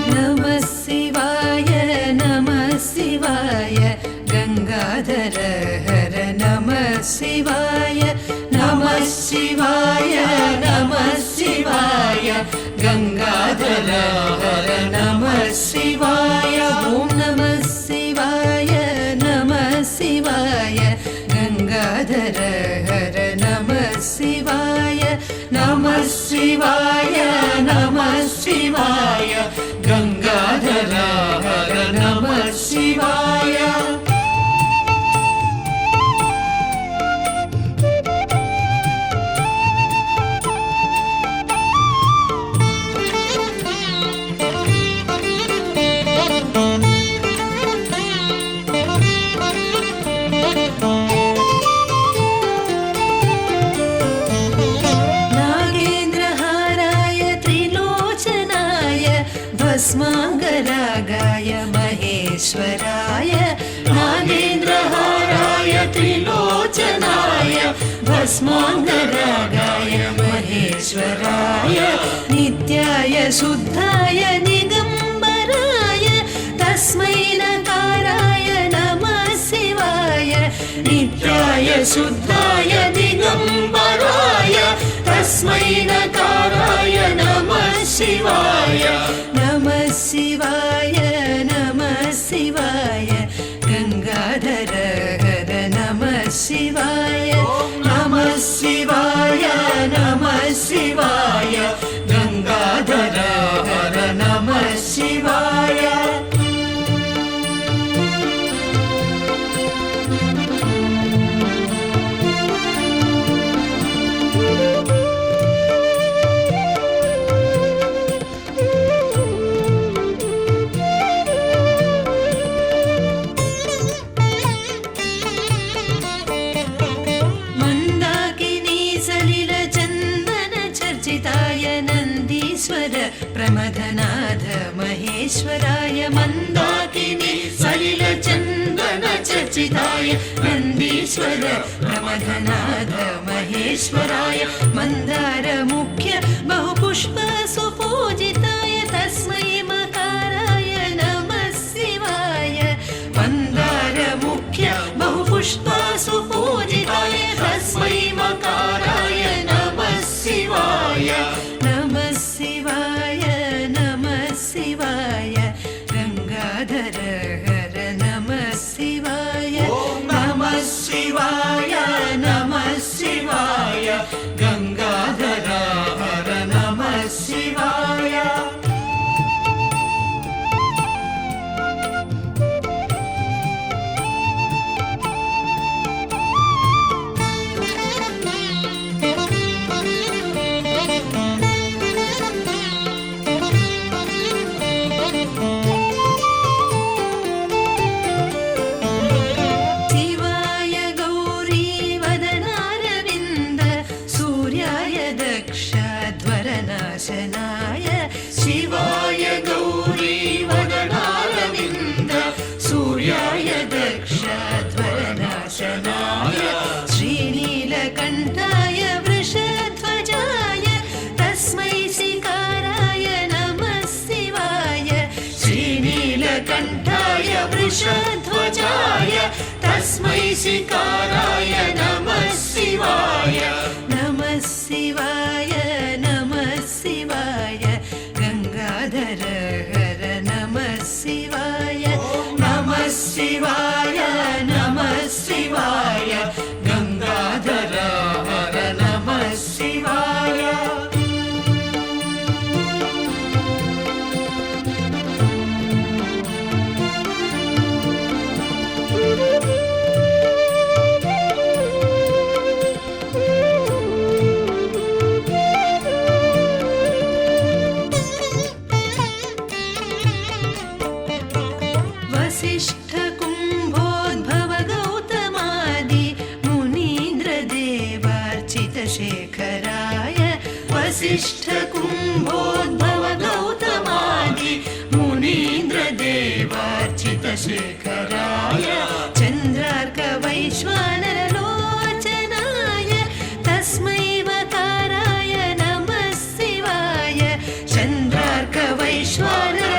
नमः शिवाय गंगाधर हर नमः शिवाय गंगाधर हर नमः शिवाय ओम नमः शिवाय गंगाधर हर नमः शिवाय गंगाधर हर नमः शिवाय भस्मांगरागाय महेश्वराय नागेन्द्रहाराय त्रिलोचनाय भस्मांगरागाय महेश्वराय नित्याय शुद्धाय निगंबराय तस्मै नकाराय नमः शिवाय नित्याय शुद्धाय दिगंबराय तस्मै नकाराय नमः शिवाय नमः शिवाय गंगाधर हर नमः शिवाय गंगाधर हर नमः शिवाय प्रमथनाथ महेश्वराय मंदाकिनी सलिल चंदन चर्चिताय नंदीश्वर प्रमथनाथ महेश्वराय मंदार मुख्य बहुपुष्प सुपूजिताय तस्मै मकाराय नमः शिवाय मंदार मुख्य बहुपुष्प सुपूजिताय तस्मै मकाराय नमः शिवाय नमः शिवाय गंगाधर हर नमः शिवाय गंगाधर हर नमः शिवाय शिवाय गौरी वदनारविन्द सूर्याय दक्षध्वरनाशनाय श्रीनीलकण्ठाय वृषध्वजाय तस्मै शिकाराय नमः शिवाय श्रीनीलकण्ठाय वृषध्वजाय तस्मै शिकाराय नमः शिवाय गंगाधर हर नमः शिवाय गंगाधर हर नमः शिवाय वसिष्ठ कुंभोद्भव गौतमादि मुनीन्द्र देवार्चित शेखराय वसिष्ठ कुंभोद्भव गौतमादि मुनीन्द्र देवार्चित शेखराय चंद्रार्क वैश्वानर लोचनाय तस्मै वकाराय नमः शिवाय चंद्रार्क वैश्वानर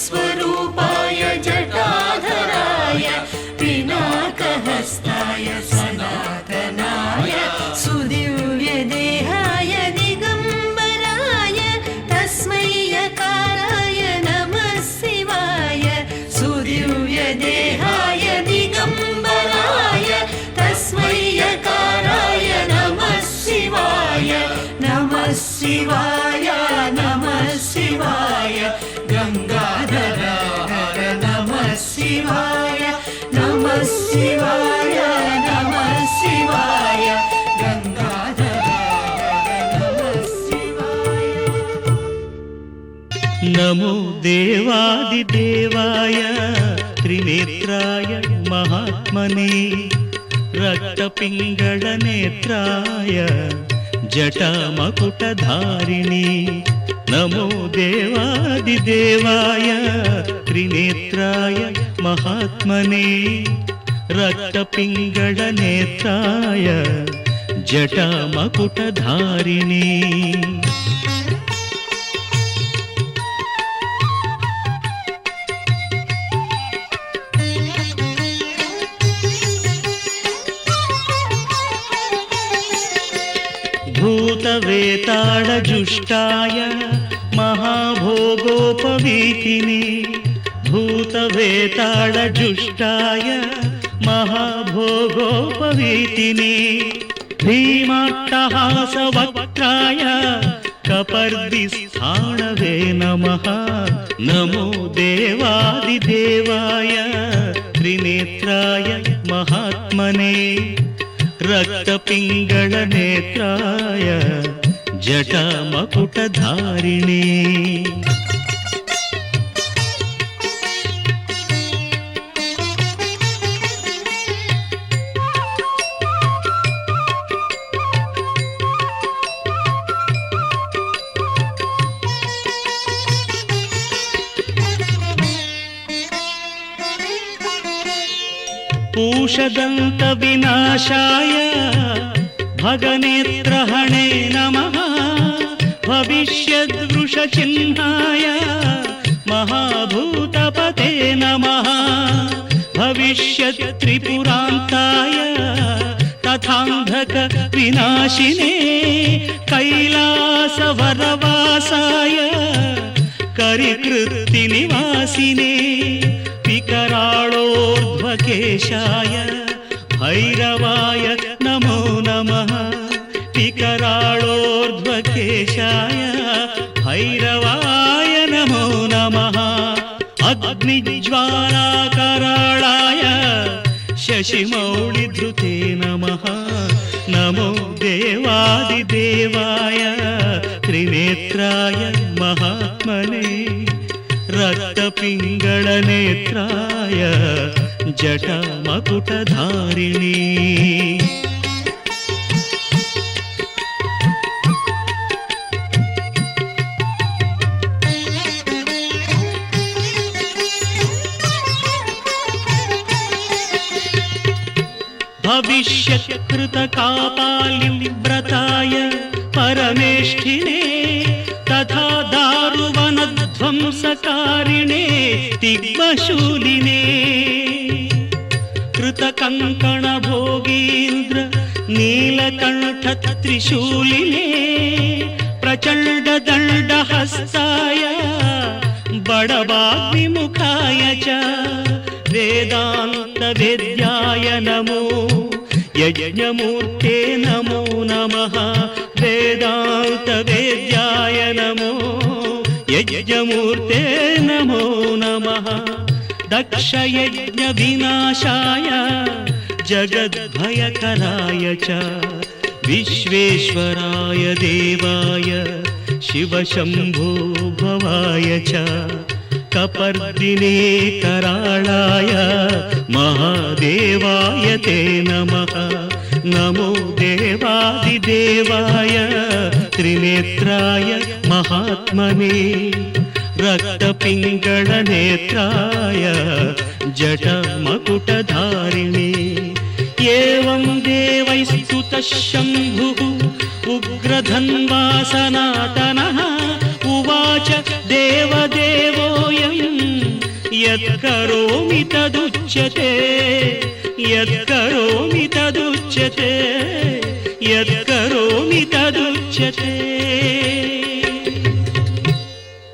स्वरूपाय जटाधराय पिनाकहस्ताय सनातनाय सुदिव्यदेहाय दिगम्बराय तस्मै यकाराय नमः शिवाय सुदिव्यदेहाय दिगम्बराय तस्मै यकाराय नमः शिवाय नमः शिवाय नमः शिवाय गंगाधर हर नमः शिवाय नमः शिवाय नमः शिवाय गंगाधर हर नमः शिवाय। नमो देवादिदेवाय त्रिनेत्राय महात्मने रक्तपिङ्गळनेत्राय जटामकुटधारिणे नमो देवादिदेवाय त्रिनेत्राय महात्मने रक्तपिङ्गळनेत्राय जटामकुटधारिणे। भूतवेताळजुष्टाय महाभोगोपवीतिने भूतवेताळजुष्टाय महाभोगोपवीतिने भीमाट्टहासवक्त्राय कपर्दिस्थाणवे नमः नमो देवादिदेवाय त्रिनेत्राय महात्मने रक्तपिङ्गळनेत्राय जटामकुटधारिणे। पूषदन्तविनाशाय भगनेत्रहणे नमः भविष्यद्वृषचिह्नाय महाभूतपते नमः भविष्यत्त्रिपुरान्ताय तथान्धकविनाशिने कैलासवरवासाय करिकृत्तिनिवासिने विकराळोर्ध्वकेशाय भैरवाय नमो नमः विकराळोर्ध्वकेशाय भैरवाय नमो नमः अग्निज्वालाकराळाय शशिमौळिधृते नमः नमो देवादिदेवाय त्रिनेत्राय महात्मने रक्तपिङ्गळनेत्राय जटामकुटधारिणे। भविष्यत्कृतकापालिव्रताय परमेष्ठिने तथा दारुवनध्वंसकारिणे दिग्मशूलिने कृतकङ्कणभोगीन्द्र नीलकण्ठत्रिशूलिने प्रचण्डदण्डहस्ताय बडवाग्निमुखाय च वेदान्तवेद्याय नमो यज्ञमूर्ते नमो नमः वेदान्तवेद्याय नमो यज्ञमूर्ते नमो नमः दक्षयज्ञविनाशाय जगद्भयकराय च विश्वेश्वराय देवाय शिवशम्भो भवाय च कपर्दिने कराळाय महादेवाय ते नमः नमो देवादिदेवाय त्रिनेत्राय महात्मने रक्तपिङ्गळनेत्राय जटामकुटधारिणे एवं देवैस्तुतः शम्भुः उग्रधन्वा सनातनः उवाच देवदेवोऽयं यत्करोमि तदुच्यते यत्करोमि तदुच्यते यत्करोमि तदुच्यते